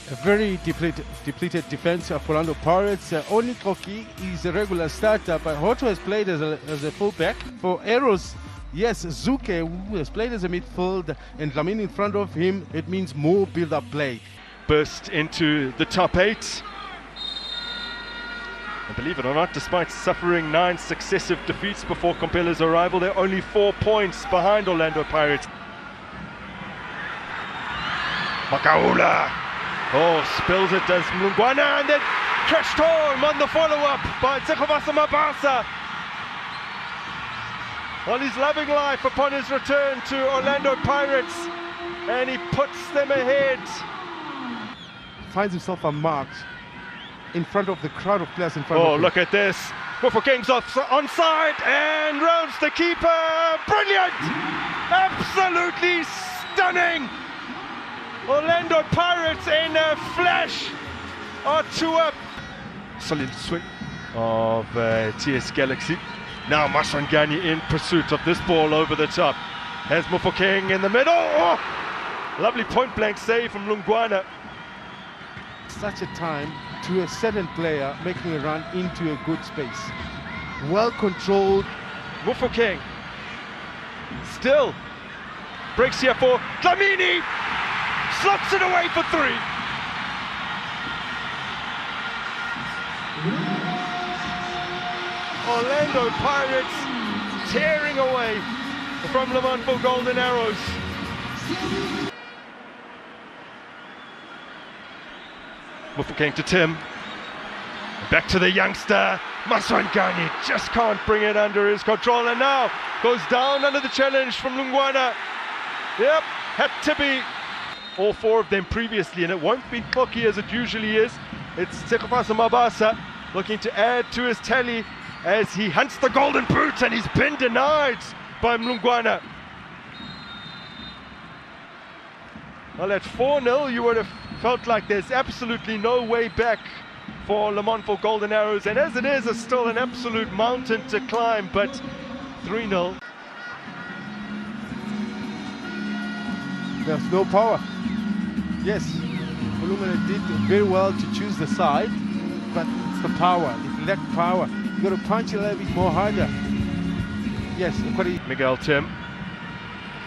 A very depleted defense of Orlando Pirates. Only Koki is a regular starter, but Hoto has played as a fullback. For Arrows, yes, Zuke, who has played as a midfield, and Lamine in front of him, it means more build-up play. Burst into the top 8. And believe it or not, despite suffering 9 successive defeats before Compella's arrival, they're only 4 points behind Orlando Pirates. Makaula! Oh, spills it, does Mlungwana, and then crashed home on the follow-up by Tsekovasa Mabasa. Well, he's loving life upon his return to Orlando Pirates, and he puts them ahead. Finds himself unmarked in front of the crowd of players in front of him. Oh, look at this. Mufokeng's onside and rounds the keeper. Brilliant! Absolutely stunning! Orlando Pirates in a flash are 2 up. Solid swing of TS Galaxy. Now Maswangani in pursuit of this ball over the top. Has Mufokeng in the middle. Oh! Lovely point blank save from Lungwana. Such a time to a certain player making a run into a good space. Well controlled. Mufokeng still breaks here for Dlamini. Slots it away for 3. Orlando Pirates tearing away from Lamanville Golden Arrows. Mufokeng to Tim. Back to the youngster. Maswangani just can't bring it under his control, and now goes down under the challenge from Lungwana. Yep, had to be all 4 of them previously, and it won't be Koki as it usually is. It's Tsekovasa Mabasa looking to add to his tally as he hunts the golden boot, and he's been denied by Mlungwana. Well, at 4-0, you would have felt like there's absolutely no way back for Lamanville Golden Arrows, and as it is, it's still an absolute mountain to climb, but 3-0. There's no power. Yes, Ulumene did very well to choose the side, but it's the power. It lacked power. You got to punch a little bit more harder. Yes, Miguel Tim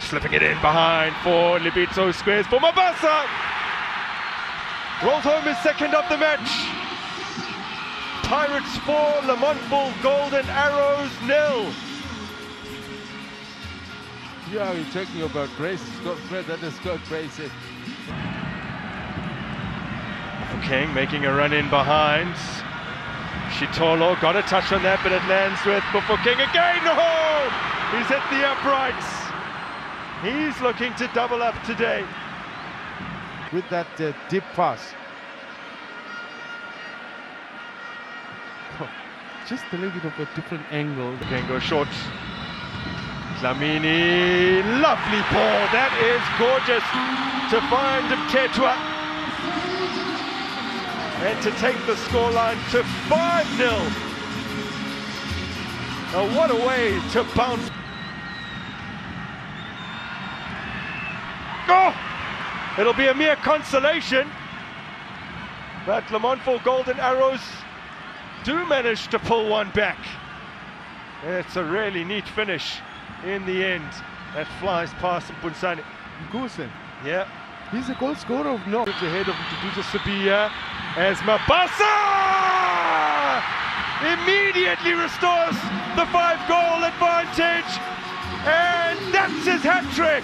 slipping it in behind for Libito, squares for Mabasa. Rolls home his 2nd of the match. Pirates 4, Lamanville Golden Arrows 0. Yeah, you're talking about grace. Scott Fred, that is Scott crazy. King making a run in behind. Shitolo got a touch on that, but it lands with Mufokeng again. Oh! He's hit the uprights. He's looking to double up today. With that deep pass. Oh, just a little bit of a different angle. Can go short. Dlamini, lovely ball. That is gorgeous to find Mtetwa. And to take the scoreline to 5-0. Now what a way to bounce. Oh! It'll be a mere consolation. But Lamanville Golden Arrows do manage to pull one back. It's a really neat finish in the end. That flies past Mpunsani. Gusen. Yeah. He's a goal scorer of no. Ahead of Duduza Sabia as Mabasa immediately restores the 5-goal advantage, and that's his hat-trick.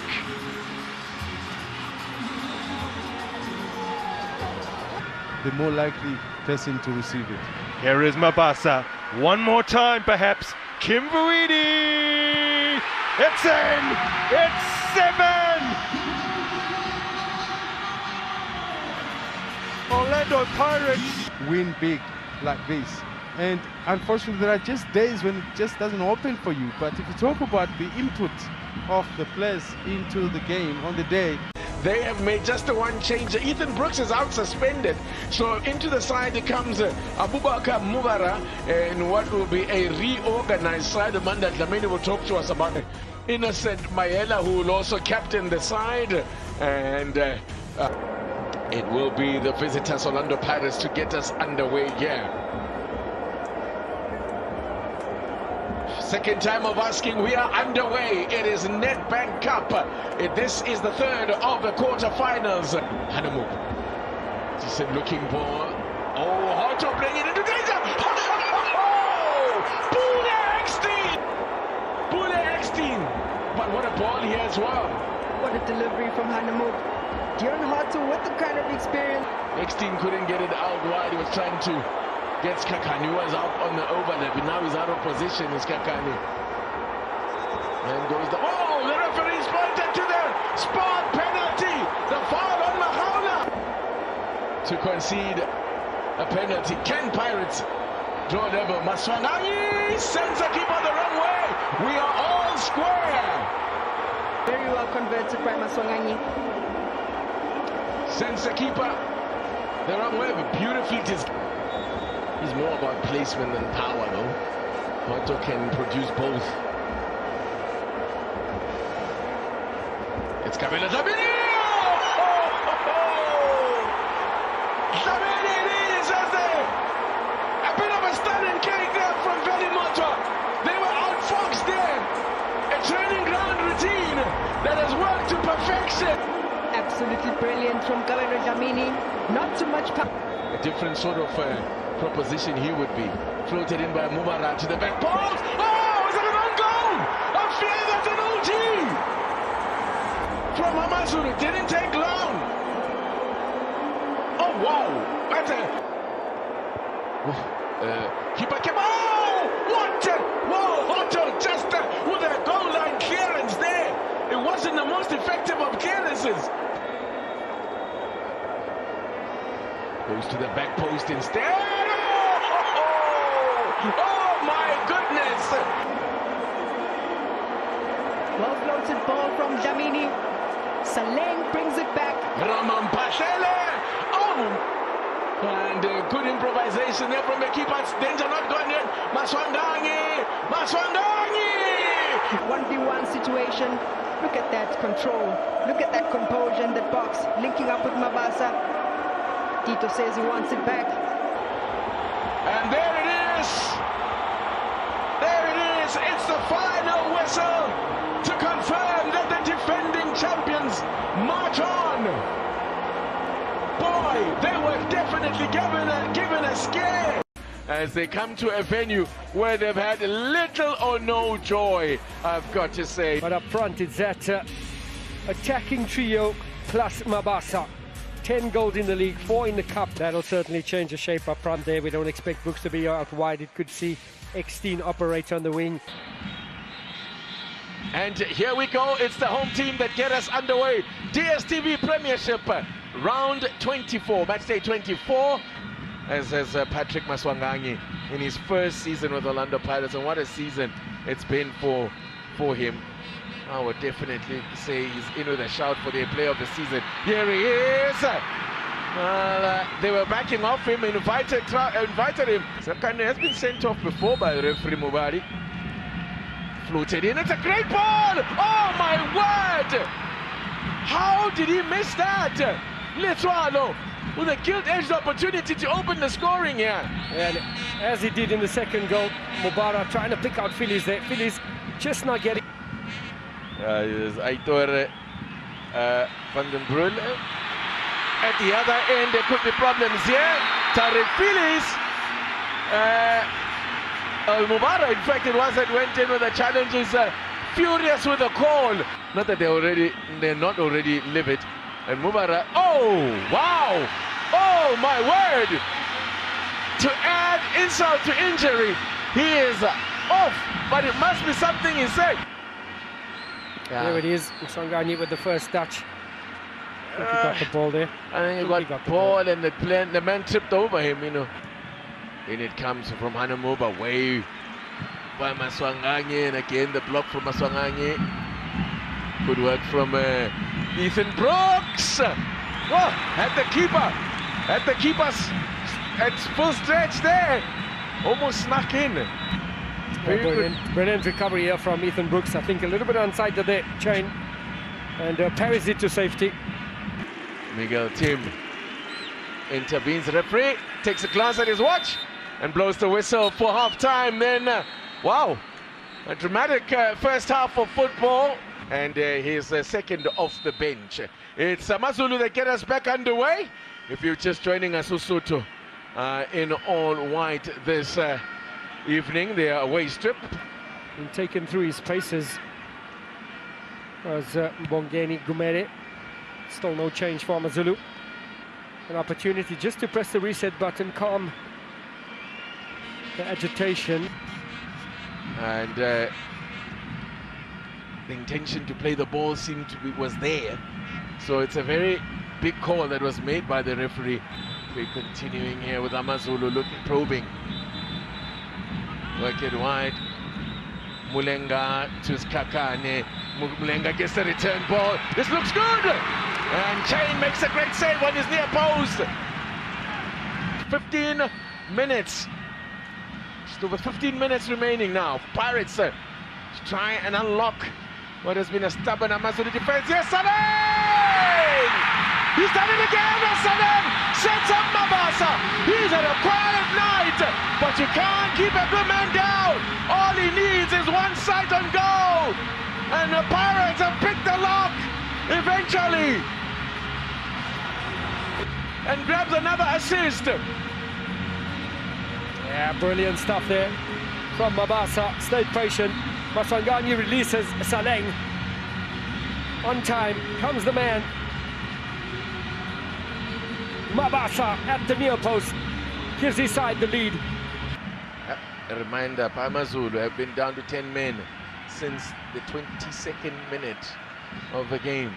The more likely person to receive it. Here is Mabasa. One more time, perhaps. Kimvuidi. It's in. It's 7. Orlando Pirates win big like this, and unfortunately there are just days when it just doesn't open for you. But if you talk about the input of the players into the game on the day, they have made just the one change. Ethan Brooks is out suspended, so into the side comes Abubakar Mubara, and what will be a reorganized side. Amanda Dlamini will talk to us about it. Innocent Mayela, who will also captain the side, and It will be the visitors Orlando Pirates to get us underway here. Second time of asking, we are underway. It is Nedbank Cup. This is the third of the quarterfinals. Hanamuk, decent looking ball. Oh, Hoto playing it into danger. Bule Eckstein! Bule Eckstein! But what a ball here as well. What a delivery from Hanamuk. Dion Hoto with the kind of experience. Eckstein couldn't get it out wide. He was trying to get Skakani, who was out on the overlap. And now he's out of position. It's Skakani. And goes the... Oh, the referee's pointed to the spot penalty. The foul on Mahaula. To concede a penalty. Can Pirates draw level? Maswanganyi sends the keeper the wrong way. We are all square. Very well converted by Maswanganyi. Sends the keeper the wrong way, but beautifully he's more about placement than power, though. Hoto can produce both. It's Kabila Dlamini! Dlamini says a bit of a stunning kick there from Velimoto. They were outfoxed there. A training ground routine that has worked to perfection. Absolutely brilliant from Kabila Dlamini. Not too much power. A different sort of proposition he would be. Floated in by Mubara to the back post. Oh, is it an own goal? I fear that's an OG from Amazulu. Didn't take long. Oh wow, that's a keeper came. Oh, what? Whoa, Hoto just with a goal line clearance there. It wasn't the most effective of clearances. Goes to the back post instead. Oh my goodness! Well floated ball from Dlamini. Saleng brings it back. Ramampashele! Oh! And good improvisation there from the keeper. Danger not gone yet. Maswanganyi! Maswanganyi! 1v1 situation. Look at that control. Look at that composure in the box. Linking up with Mabasa. Tito says he wants it back. And there it is! There it is! It's the final whistle to confirm that the defending champions march on! Boy, they were definitely given a scare as they come to a venue where they've had little or no joy, I've got to say. But up front, it's that attacking trio plus Mabasa. 10 goals in the league, 4 in the cup. That'll certainly change the shape up front there. We don't expect Brooks to be out wide. It could see Eckstein operate on the wing. And here we go. It's the home team that get us underway. DSTV Premiership, round 24, match day 24. As Patrick Maswanganyi in his first season with Orlando Pirates. And what a season it's been for him. I would definitely say he's in with a shout for their player of the season. Here he is. They were backing off him, invited him. Sakane has been sent off before by referee Mubari. Floated in. It's a great ball. Oh my word! How did he miss that? Letsoalo with a gilt-edged opportunity to open the scoring here. And as he did in the second goal, Mubara trying to pick out Phillies there. Phillies just not getting. Aitor van den Brul. At the other end, there could be problems here. Tariq Phillies. Mubara, in fact, it was that went in with the challenge. Is furious with the call. Not that they're not already livid. And Mubara, oh wow, oh my word! To add insult to injury, he is off. But it must be something he said. There it is, Maswanganyi with the first touch. I think he got the ball there. I think he got the ball and the man tripped over him, you know. In it comes from Hanamuba, way by Maswanganyi, and again the block from Maswanganyi. Good work from Ethan Brooks. Oh, at the keeper's at full stretch there. Almost snuck in. Brilliant recovery here from Ethan Brooks. I think a little bit onside the chain, and parries it to safety. Miguel Tim intervenes. The referee takes a glance at his watch and blows the whistle for half-time. Then, wow, a dramatic first half of football, and he's second off the bench. It's Amazulu that get us back underway. If you're just joining us, Usutu in all white this evening, their away strip. And taken through his paces was Mbongeni Gumere. Still no change for Amazulu. An opportunity just to press the reset button, calm the agitation. And the intention to play the ball seemed to be was there. So it's a very big call that was made by the referee. We're continuing here with Amazulu looking, probing. Work it wide. Mulenga to Skakane. Mulenga gets the return ball. This looks good! And Chain makes a great save on his near post. 15 minutes. Just over 15 minutes remaining now. Pirates try and unlock what has been a stubborn Amazulu defense. Yes, Salem! He's done it again, Salem! Sets up Mabasa! He's had a quiet night, but you can't keep a good man down! All he needs is one sight on goal! And the Pirates have picked the lock, eventually! And grabs another assist! Yeah, brilliant stuff there from Mabasa. Stayed patient. Maswanganyi releases Saleng. On time comes the man. Mabasa at the near post gives his side the lead. A reminder, Amazulu have been down to 10 men since the 22nd minute of the game.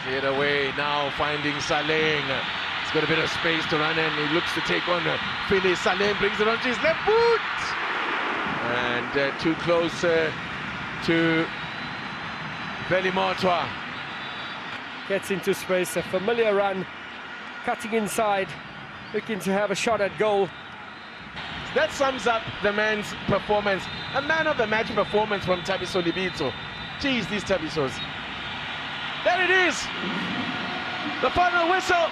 Cleared away now, finding Saleng. He's got a bit of space to run in. He looks to take on Philly. Saleng brings it onto his left boot. And too close to Velimotwa. Gets into space, a familiar run, cutting inside, looking to have a shot at goal. That sums up the man's performance. A man of the match performance from Thabiso Libito. Geez, these Thabisos. There it is! The final whistle.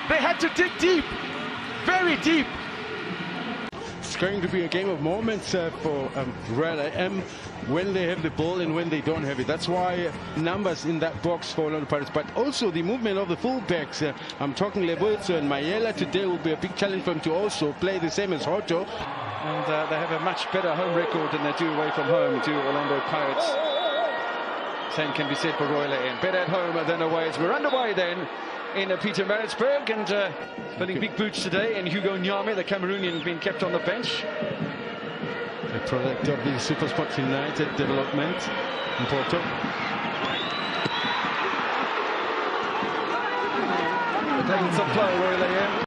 They had to dig deep, very deep. It's going to be a game of moments for Royal AM when they have the ball and when they don't have it. That's why numbers in that box for Orlando Pirates, but also the movement of the fullbacks. I'm talking Leboitso and Mayela today will be a big challenge for them to also play the same as Hoto. And they have a much better home record than they do away from home to Orlando Pirates. Same can be said for Royal AM. Better at home than away. As we're underway then in Pietermaritzburg, and filling big boots today, and Hugo Nyame, the Cameroonian, being kept on the bench. A product of the Supersport United development in Porto. The taking some flow, Royal AM.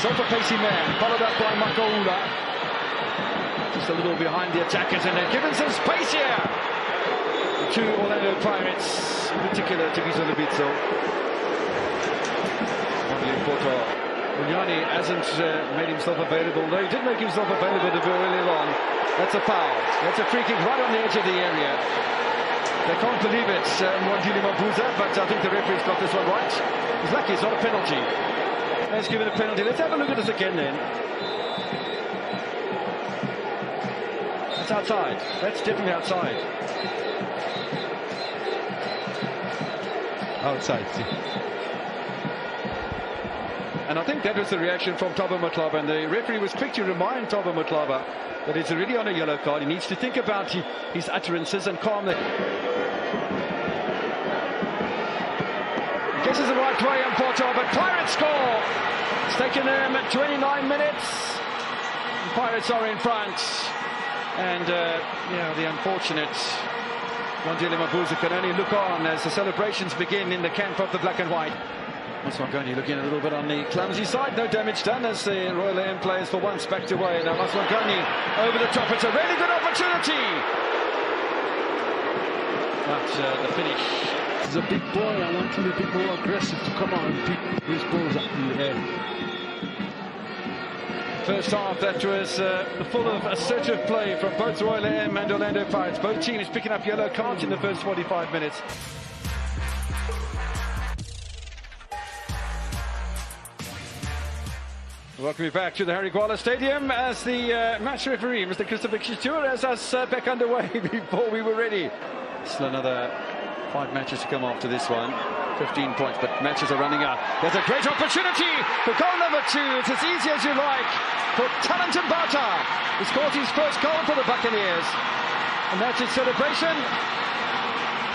Sort of pacey man, followed up by Makaula. Just a little behind the attackers, and they're given some space here to Orlando Pirates, in particular to Thabiso Libito. Munyani hasn't made himself available, though he did make himself available to very early on. That's a foul. That's a free kick right on the edge of the area. They can't believe it, Mwandile Mabuza, but I think the referee's got this one right. He's lucky it's not a penalty. Let's give it a penalty. Let's have a look at this again then. That's outside. That's definitely outside. Outside. And I think that was the reaction from Thabo Matlaba, and the referee was quick to remind Thabo Matlaba that he's already on a yellow card. He needs to think about his utterances and calm the... Guesses the right way on Porto, but Pirates score! It's taken them 29 minutes. The Pirates are in front. And, the unfortunate Mwandile Mabuza can only look on as the celebrations begin in the camp of the black and white. Maswanganyi looking a little bit on the clumsy side. No damage done as the Royal AM players for once backed away. Now Maswanganyi over the top. It's a really good opportunity. But the finish. He's a big boy. I want him to be more aggressive to come out and pick his balls up in the air. First half, that was full of assertive play from both Royal AM and Orlando Pirates. Both teams picking up yellow cards in the first 45 minutes. Welcome you back to the Harry Gwala Stadium as the match referee, Mr. Christopher Stewart, has us back underway before we were ready. Still another 5 matches to come after this one. 15 points, but matches are running out. There's a great opportunity for goal number 2. It's as easy as you like for Talented Bata, who scored his first goal for the Buccaneers. And that's his celebration.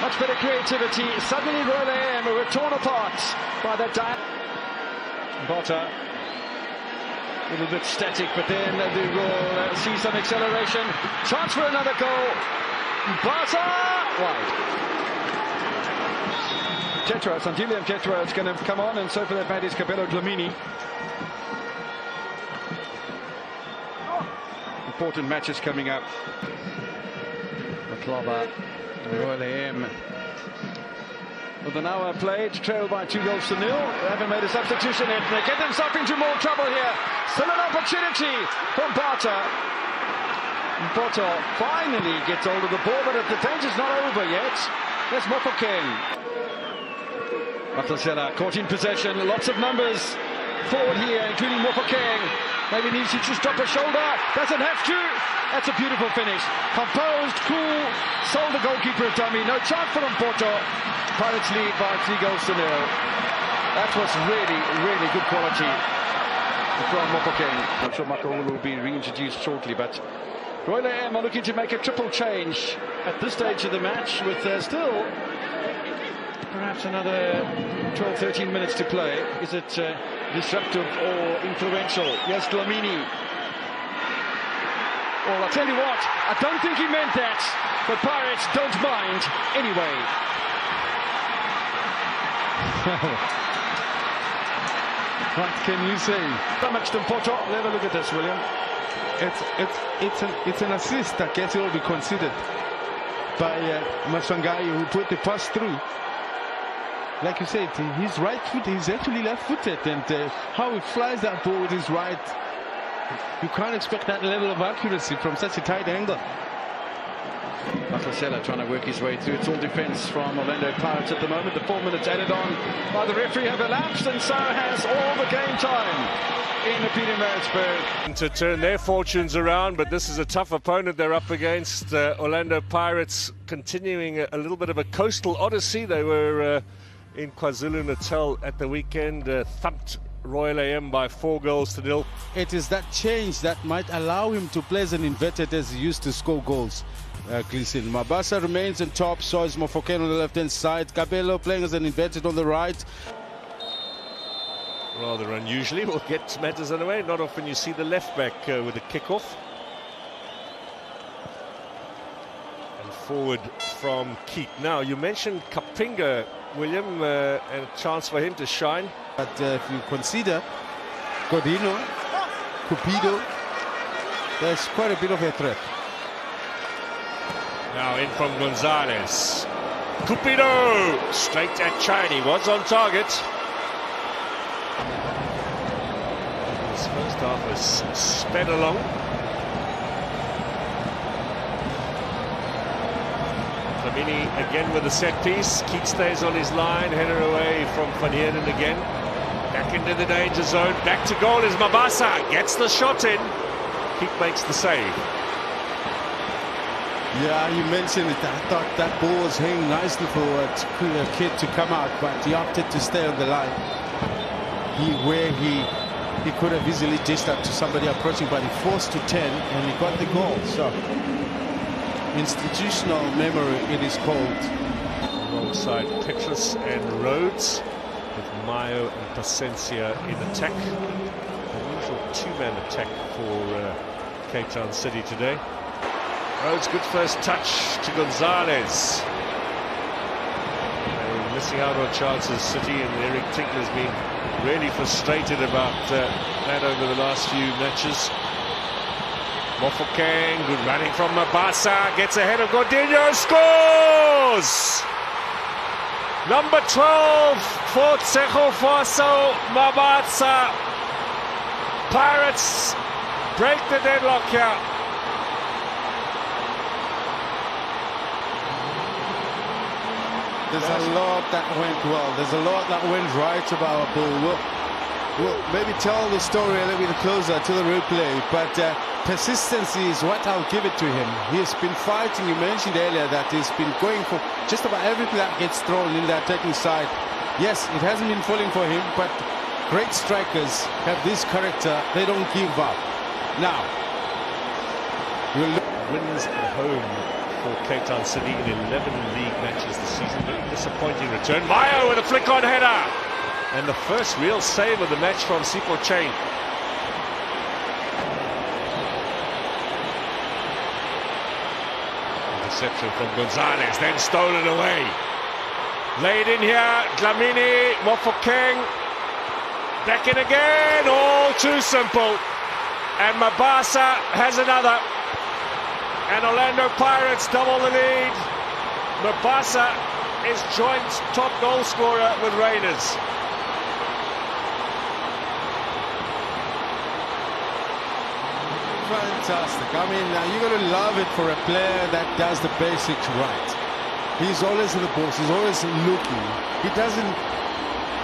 Much better creativity. Suddenly Royal AM were torn apart by that Bata. A little bit static, but then they will see some acceleration. Chance for another goal. Bata wide. Jetra, Sandilian Jetra is going to come on, and so for that matter is Cabello Dlamini. Important matches coming up. Maklaba, Royal AM. With an hour played, trailed by 2 goals to 0. They haven't made a substitution yet. They get themselves into more trouble here. Still an opportunity from Bata. Poto finally gets hold of the ball, but the danger's not over yet. There's Mofokeng. Matlasela caught in possession. Lots of numbers forward here, including Mofokeng. Maybe needs to just drop a shoulder. Doesn't have to. That's a beautiful finish. Composed, cool. Sold the goalkeeper a dummy. No chance for Mpoto. Pirates lead by 3 goals to 0. That was really, really good quality from Mofokeng. I'm sure Makahulu will be reintroduced shortly, but Royal AM are looking to make a triple change at this stage of the match with still perhaps another 12-13 minutes to play. Is it disruptive or influential? Yes, Dlamini. Well, I'll tell you what, I don't think he meant that, but Pirates don't mind anyway. What can you say? Damaged and Poto. Have a look at this, William. It's an assist that guess it will be considered by Masangai, who put the pass through. Like you said, he's right foot, he's actually left-footed, and how he flies that ball with his right, you can't expect that level of accuracy from such a tight angle. Matlasela trying to work his way through. It's all defence from Orlando Pirates at the moment. The 4 minutes added on by the referee have elapsed, and so has all the game time in the Pietermaritzburg. To turn their fortunes around, but this is a tough opponent they're up against. Orlando Pirates continuing a little bit of a coastal odyssey. They were in KwaZulu-Natal at the weekend, thumped Royal AM by 4 goals to 0. It is that change that might allow him to play as an inverted as he used to score goals. Gleason. Mabasa remains on top, so is Mofokeng on the left-hand side. Cabello playing as an inverted on the right. Rather unusually, we'll get matters underway. Not often you see the left-back with a kick-off. And forward from Keat. Now, you mentioned Kapinga, William, and a chance for him to shine. But if you consider Godino, Cupido, there's quite a bit of a threat. Now in from Gonzalez. Cupido! Straight at Chini. Was on target. His first half has sped along. Dlamini again with a set piece. Keat stays on his line. Header away from Van Heerden again. Back into the danger zone. Back to goal is Mabasa. Gets the shot in. Keat makes the save. Yeah, you mentioned it. I thought that ball was hanging nicely for a kid to come out, but he opted to stay on the line. He could have easily dished out to somebody approaching, but he forced to 10 and he got the goal. So institutional memory, it is called. Alongside Petrus and Rhodes, with Mayo and Pacencia in attack. Unusual 2-man attack for Cape Town City today. Rhodes, good first touch to Gonzalez. They're missing out on chances, City, and Eric Tinkler's been really frustrated about that over the last few matches. Mofokeng, good running from Mabasa, gets ahead of Gordillo, scores! Number 12 for Tsecho Foso Mabasa. Pirates break the deadlock here. There's a lot that went well. There's a lot that went right about Bull. We'll maybe tell the story a little bit closer to the replay, but persistency is what I'll give it to him. He's been fighting. You mentioned earlier that he's been going for just about everything that gets thrown in the attacking side. Yes, it hasn't been falling for him, but great strikers have this character. They don't give up. Now, wins at home for Cape Town City in 11 league matches this season. Very disappointing return. Maya with a flick-on header. And the first real save of the match from Sipho Chain. Interception from Gonzalez, then stolen away. Laid in here, Dlamini, Mofokeng. Back in again, all too simple. And Mabasa has another. And Orlando Pirates double the lead. Mabasa is joint top goal scorer with Raiders. Fantastic. I mean, you're going to love it for a player that does the basics right. He's always in the box. He's always looking. He doesn't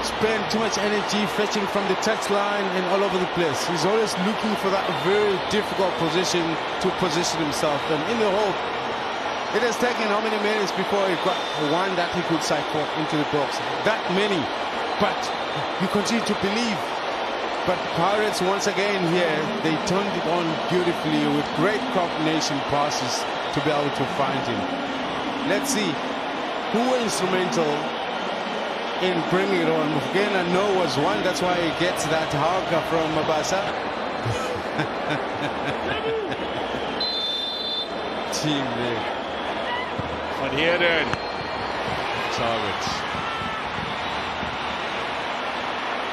spend too much energy fetching from the touchline and all over the place. He's always looking for that very difficult position to position himself. And in the hole, it has taken how many minutes before he got one that he could cycle into the box? That many. But you continue to believe. But Pirates, once again here, they turned it on beautifully with great combination passes to be able to find him. Let's see who were instrumental in bringing it on. Again, I know was one. That's why he gets that haka from Mabasa. Team there. Van Heerden. Targets.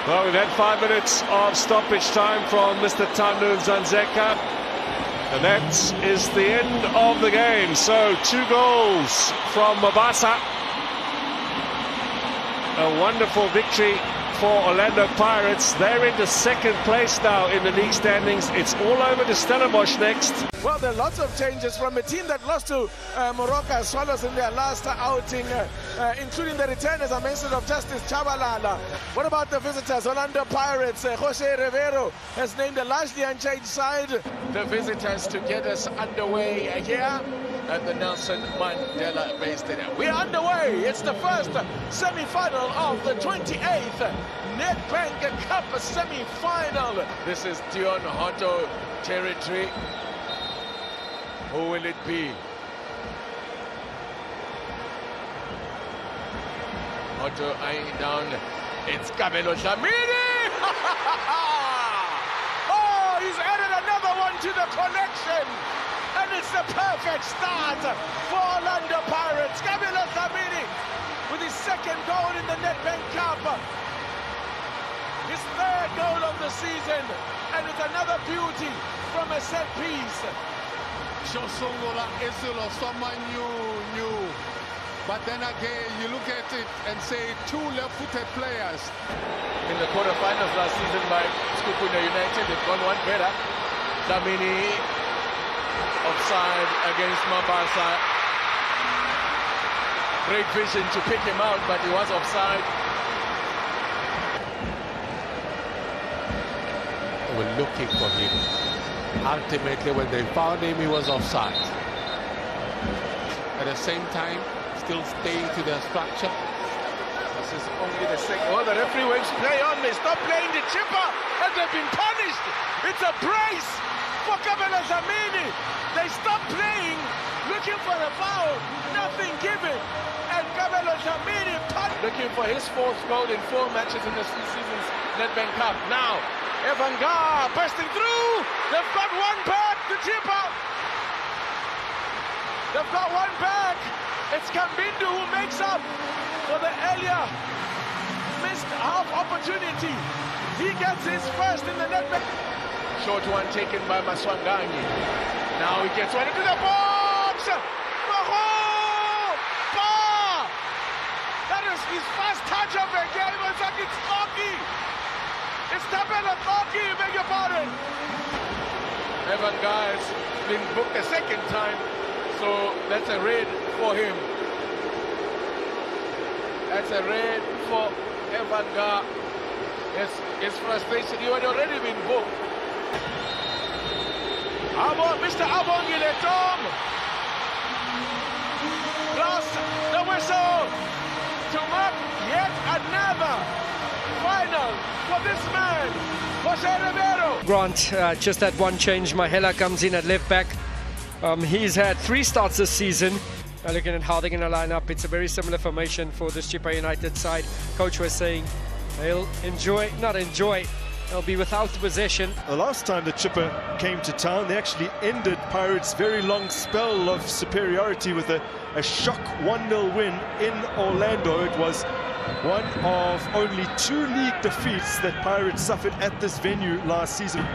Well, we've had 5 minutes of stoppage time from Mr. Tanu Zanzeka. And that is the end of the game. So 2 goals from Mabasa. A wonderful victory for Orlando Pirates. They're into second place now in the league standings. It's all over to Stellenbosch next. Well, there are lots of changes from a team that lost to Moroka Swallows in their last outing, including the return, as I mentioned, of Justice Chabalala. What about the visitors? Orlando Pirates, Jose Rivero has named a largely unchanged side. The visitors to get us underway here at the Nelson Mandela Bay Stadium. We're underway. It's the first semi-final of the 28th Nedbank Cup semi-final. This is Dion Hotto territory. Who will it be? Otto eyeing down. It's Kabelo Dlamini! Oh, he's added another one to the collection. And it's the perfect start for Orlando Pirates. Kabelo Dlamini with his second goal in the Nedbank Cup. His third goal of the season. And it's another beauty from a set piece. Shosongola Esulo, someone new. But then again, you look at it and say 2 left-footed players. In the quarterfinals last season by Skupuna United, they've gone one better. Dlamini offside against Mabasa. Great vision to pick him out, but he was offside. They were looking for him. Ultimately, when they found him, he was offside. At the same time, still staying to their structure. This is only the second. Oh, the referee waves play on. They stop playing the chipper, and they've been punished. It's a brace for Kabelo Dlamini. They stop playing, looking for a foul. Nothing given. And Kabelo Dlamini looking for his 4th goal in 4 matches in the season's Nedbank Cup. Now, Evan Gar bursting through. They've got one back, the chipper. They've got one back. It's Kambindu who makes up for the earlier missed half opportunity. He gets his first in the Nedbank. Short one taken by Maswanganyi. Now he gets one into the box. That is his first touch of the game. It's like it's Noki. It's Thapelo Noki, beg your pardon. Evan Gar has been booked a second time, so that's a red for him. That's a red for Evan Gar. His frustration, he had already been booked. Mr. Abongile Tom! Plus the whistle to mark yet another final for this man, Jose Ribeiro. Grant, just that one change. Mahela comes in at left back. He's had 3 starts this season. Looking at how they're going to line up, it's a very similar formation for this Chippa United side. Coach was saying they'll they'll be without possession. The last time the Chippa came to town, they actually ended Pirates' very long spell of superiority with a shock 1-0 win in Orlando. It was one of only 2 league defeats that Pirates suffered at this venue last season.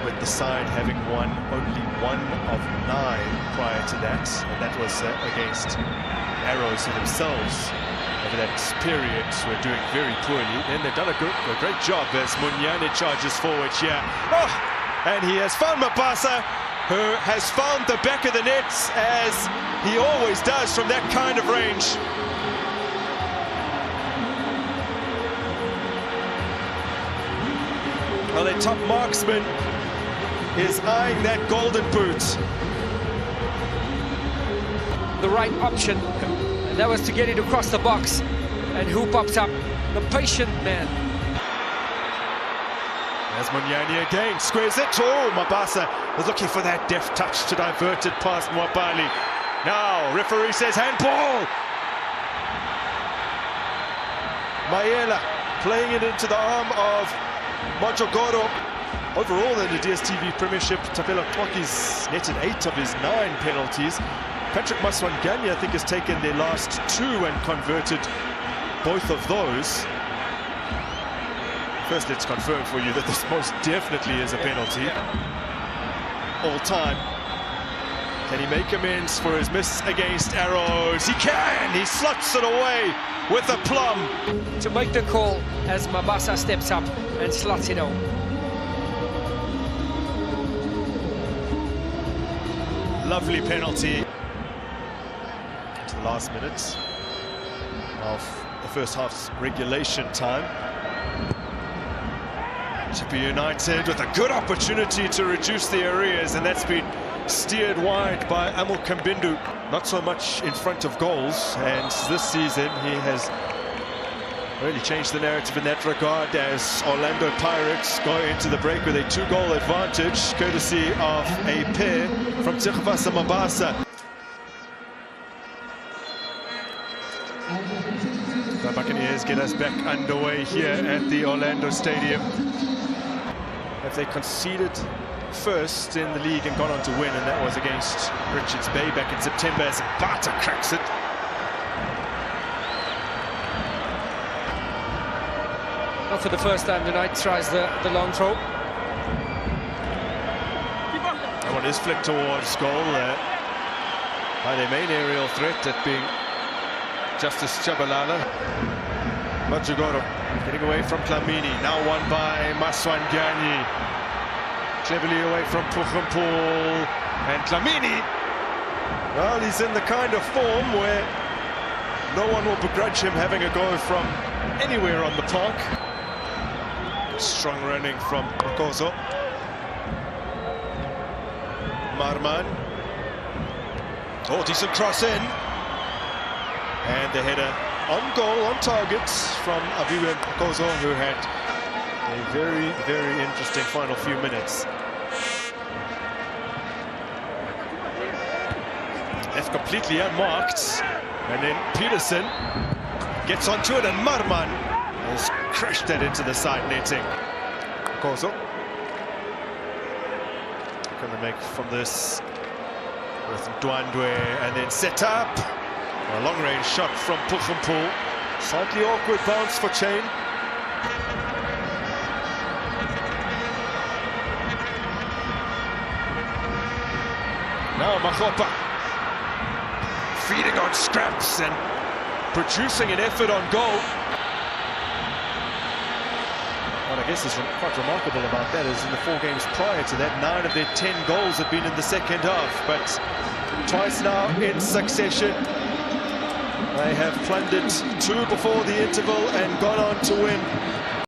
With the side having won only 1 of 9 prior to that, and that was against Arrows who themselves over that period were doing very poorly. Then they've done a great job as Munyane charges forward here. Oh, and he has found Mabasa, who has found the back of the net, as he always does from that kind of range. Well, their top marksman is eyeing that golden boot. The right option, and that was to get it across the box. And who pops up? The patient man. There's Munyane again, squares it. Oh, Mabasa was looking for that deft touch to divert it past Mwabali. Now, referee says handball. Mayela playing it into the arm of Majogoro. Overall in the DStv Premiership, Tapelo Twaki's netted 8 of his 9 penalties. Patrick Maswanganye, I think, has taken their last 2 and converted both of those. First, let's confirm for you that this most definitely is a penalty. All time. Can he make amends for his miss against Arrows? He can! He slots it away with a plum. To make the call as Mabasa steps up and slots it out. Lovely penalty. Into the last minutes of the first half's regulation time. Chippa United with a good opportunity to reduce the arrears, and that's been steered wide by Amel Kambindu. Not so much in front of goals, and this season he has really changed the narrative in that regard, as Orlando Pirates go into the break with a 2-goal advantage, courtesy of a pair from Tsikhvasa Mabasa. The Buccaneers get us back underway here at the Orlando Stadium. If they conceded first in the league and gone on to win, and that was against Richards Bay back in September, as Bata cracks it. Not for the first time tonight, tries the long throw. That one is flicked towards goal by their main aerial threat, that being Justice Chabalala. Majogoro getting away from Dlamini, now won by Maswanganye. Cleverly away from Pukhumpul, and Dlamini, well, he's in the kind of form where no one will begrudge him having a go from anywhere on the park. Strong running from Makoso. Marman. Oh, decent cross in. And the header on goal, on target from Abiwe Makoso, who had a very, very interesting final few minutes. Left completely unmarked. And then Peterson gets onto it, and Marman has crashed that into the side netting. Makoso going to make from this with Ndwandwe, and then set up. A long-range shot from Pukhumpul. Slightly awkward bounce for Chain. Now Makgopa feeding on scraps and producing an effort on goal. What a I guess is quite remarkable about that is in the 4 games prior to that, 9 of their 10 goals have been in the second half. But twice now in succession, they have plundered 2 before the interval and gone on to win